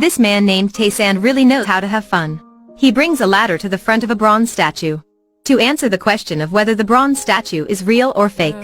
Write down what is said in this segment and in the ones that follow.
This man named Tae-san really knows how to have fun. He brings a ladder to the front of a bronze statue to answer the question of whether the bronze statue is real or fake.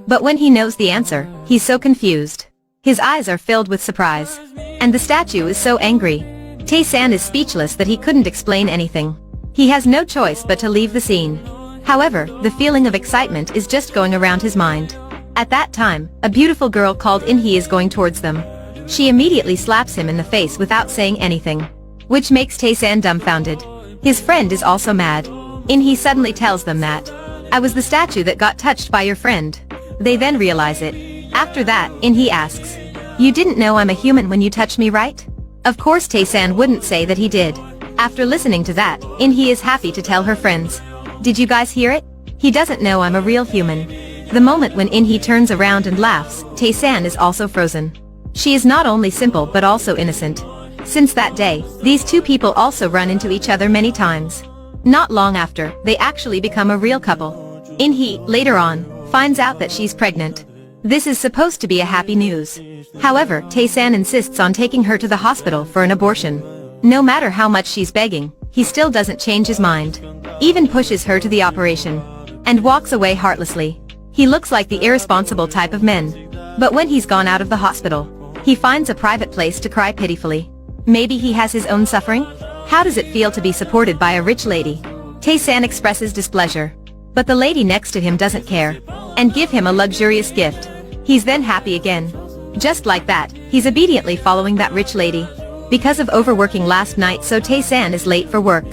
But when he knows the answer, he's so confused. His eyes are filled with surprise. And the statue is so angry. Tae-san is speechless that he couldn't explain anything. He has no choice but to leave the scene. However, the feeling of excitement is just going around his mind. At that time, a beautiful girl called In-hee is going towards them. She immediately slaps him in the face without saying anything, which makes Tae-san dumbfounded. His friend is also mad. In-hee suddenly tells them that, "I was the statue that got touched by your friend." They then realize it. After that, In-hee asks, "You didn't know I'm a human when you touched me, right?" Of course Tae-san wouldn't say that he did. After listening to that, In-hee is happy to tell her friends, "Did you guys hear it? He doesn't know I'm a real human." The moment when In-hee turns around and laughs, Tae-san is also frozen. She is not only simple but also innocent. Since that day, these two people also run into each other many times. Not long after, they actually become a real couple. In-hee, later on, finds out that she's pregnant. This is supposed to be a happy news. However, Tae-san insists on taking her to the hospital for an abortion. No matter how much she's begging, he still doesn't change his mind. Even pushes her to the operation. And walks away heartlessly. He looks like the irresponsible type of men. But when he's gone out of the hospital, he finds a private place to cry pitifully. Maybe he has his own suffering? How does it feel to be supported by a rich lady? Tae-san expresses displeasure. But the lady next to him doesn't care. And give him a luxurious gift. He's then happy again. Just like that, he's obediently following that rich lady. Because of overworking last night, so Tae-san is late for work.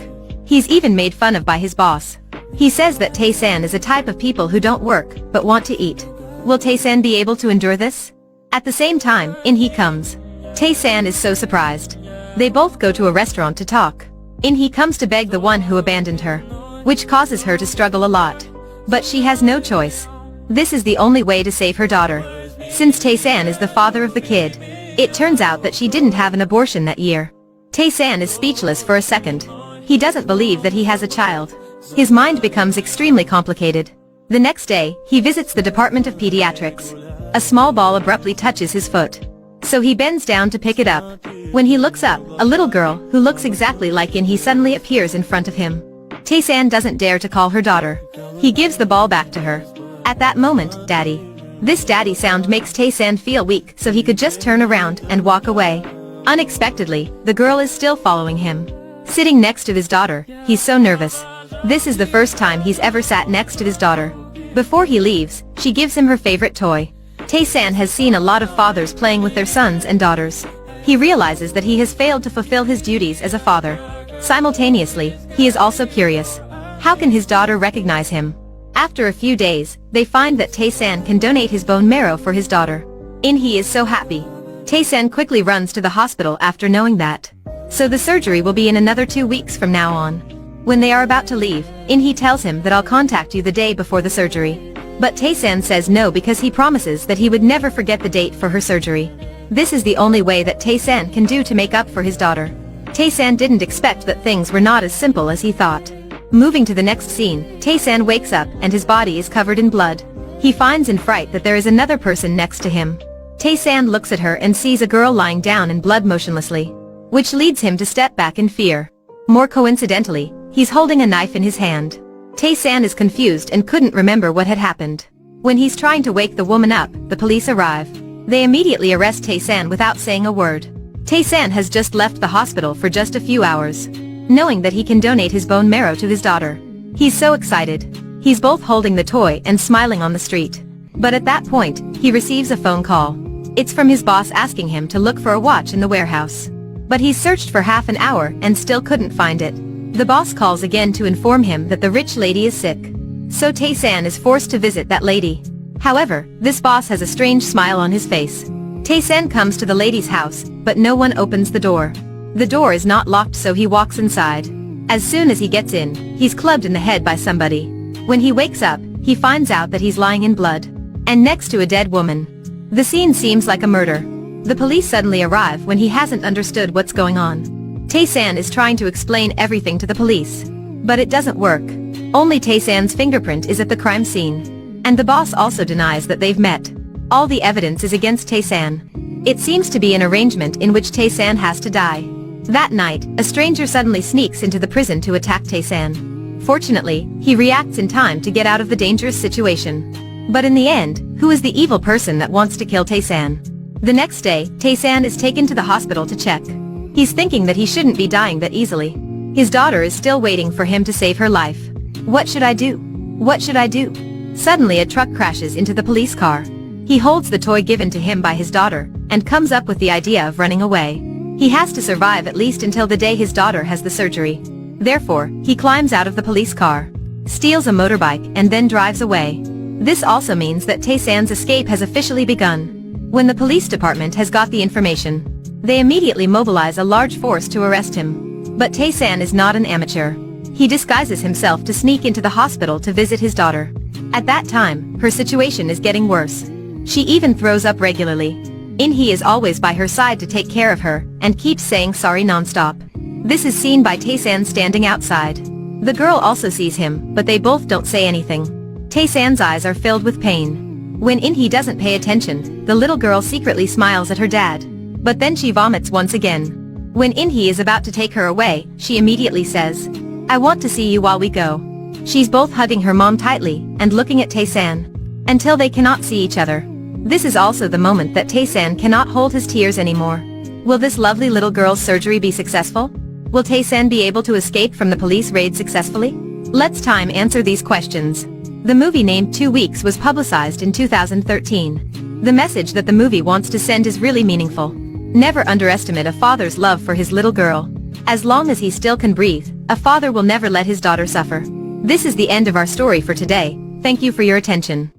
He's even made fun of by his boss. He says that Tae-san is a type of people who don't work, but want to eat. Will Tae-san be able to endure this? At the same time, In-hee comes. Tae-san is so surprised. They both go to a restaurant to talk. In-hee comes to beg the one who abandoned her, which causes her to struggle a lot. But she has no choice. This is the only way to save her daughter. Since Tae-san is the father of the kid, it turns out that she didn't have an abortion that year. Tae-san is speechless for a second. He doesn't believe that he has a child. His mind becomes extremely complicated. The next day, he visits the Department of Pediatrics. A small ball abruptly touches his foot. So he bends down to pick it up. When he looks up, a little girl, who looks exactly like In-hee suddenly appears in front of him. Tae-san doesn't dare to call her daughter. He gives the ball back to her. At that moment, "Daddy." This daddy sound makes Tae-san feel weak, so he could just turn around and walk away. Unexpectedly, the girl is still following him. Sitting next to his daughter, he's so nervous. This is the first time he's ever sat next to his daughter. Before he leaves, she gives him her favorite toy. Tae-san has seen a lot of fathers playing with their sons and daughters. He realizes that he has failed to fulfill his duties as a father. Simultaneously, he is also curious. How can his daughter recognize him? After a few days, they find that Tae-san can donate his bone marrow for his daughter. In-hee is so happy. Tae-san quickly runs to the hospital after knowing that. So the surgery will be in another 2 weeks from now on. When they are about to leave, In-hee tells him that I'll contact you the day before the surgery. But Tae-san says no because he promises that he would never forget the date for her surgery. This is the only way that Tae-san can do to make up for his daughter. Tae-san didn't expect that things were not as simple as he thought. Moving to the next scene, Tae-san wakes up and his body is covered in blood. He finds in fright that there is another person next to him. Tae-san looks at her and sees a girl lying down in blood motionlessly, which leads him to step back in fear. More coincidentally, he's holding a knife in his hand. Tae-san is confused and couldn't remember what had happened. When he's trying to wake the woman up, the police arrive. They immediately arrest Tae-san without saying a word. Tae-san has just left the hospital for just a few hours, knowing that he can donate his bone marrow to his daughter. He's so excited. He's both holding the toy and smiling on the street. But at that point, he receives a phone call. It's from his boss asking him to look for a watch in the warehouse. But he's searched for half an hour and still couldn't find it. The boss calls again to inform him that the rich lady is sick. So Tae-san is forced to visit that lady. However, this boss has a strange smile on his face. Tae-san comes to the lady's house, but no one opens the door. The door is not locked, so he walks inside. As soon as he gets in, he's clubbed in the head by somebody. When he wakes up, he finds out that he's lying in blood, and next to a dead woman. The scene seems like a murder. The police suddenly arrive when he hasn't understood what's going on. Tae-san is trying to explain everything to the police, but it doesn't work. Only Tae-san's fingerprint is at the crime scene. And the boss also denies that they've met. All the evidence is against Tae-san. It seems to be an arrangement in which Tae-san has to die. That night, a stranger suddenly sneaks into the prison to attack Tae-san. Fortunately, he reacts in time to get out of the dangerous situation. But in the end, who is the evil person that wants to kill Tae-san? The next day, Tae-san is taken to the hospital to check. He's thinking that he shouldn't be dying that easily. His daughter is still waiting for him to save her life. What should I do? What should I do? Suddenly a truck crashes into the police car. He holds the toy given to him by his daughter, and comes up with the idea of running away. He has to survive at least until the day his daughter has the surgery. Therefore, he climbs out of the police car, steals a motorbike and then drives away. This also means that Tae-san's escape has officially begun. When the police department has got the information, they immediately mobilize a large force to arrest him. But Tae-san is not an amateur. He disguises himself to sneak into the hospital to visit his daughter. At that time, her situation is getting worse. She even throws up regularly. In-hee is always by her side to take care of her, and keeps saying sorry non-stop. This is seen by Tae-san standing outside. The girl also sees him, but they both don't say anything. Tae-san's eyes are filled with pain. When In-hee doesn't pay attention, the little girl secretly smiles at her dad. But then she vomits once again. When In-hee is about to take her away, she immediately says, "I want to see you while we go." She's both hugging her mom tightly, and looking at Tae-san, until they cannot see each other. This is also the moment that Tae-san cannot hold his tears anymore. Will this lovely little girl's surgery be successful? Will Tae-san be able to escape from the police raid successfully? Let's time answer these questions. The movie named 2 Weeks was publicized in 2013. The message that the movie wants to send is really meaningful. Never underestimate a father's love for his little girl. As long as he still can breathe, a father will never let his daughter suffer. This is the end of our story for today. Thank you for your attention.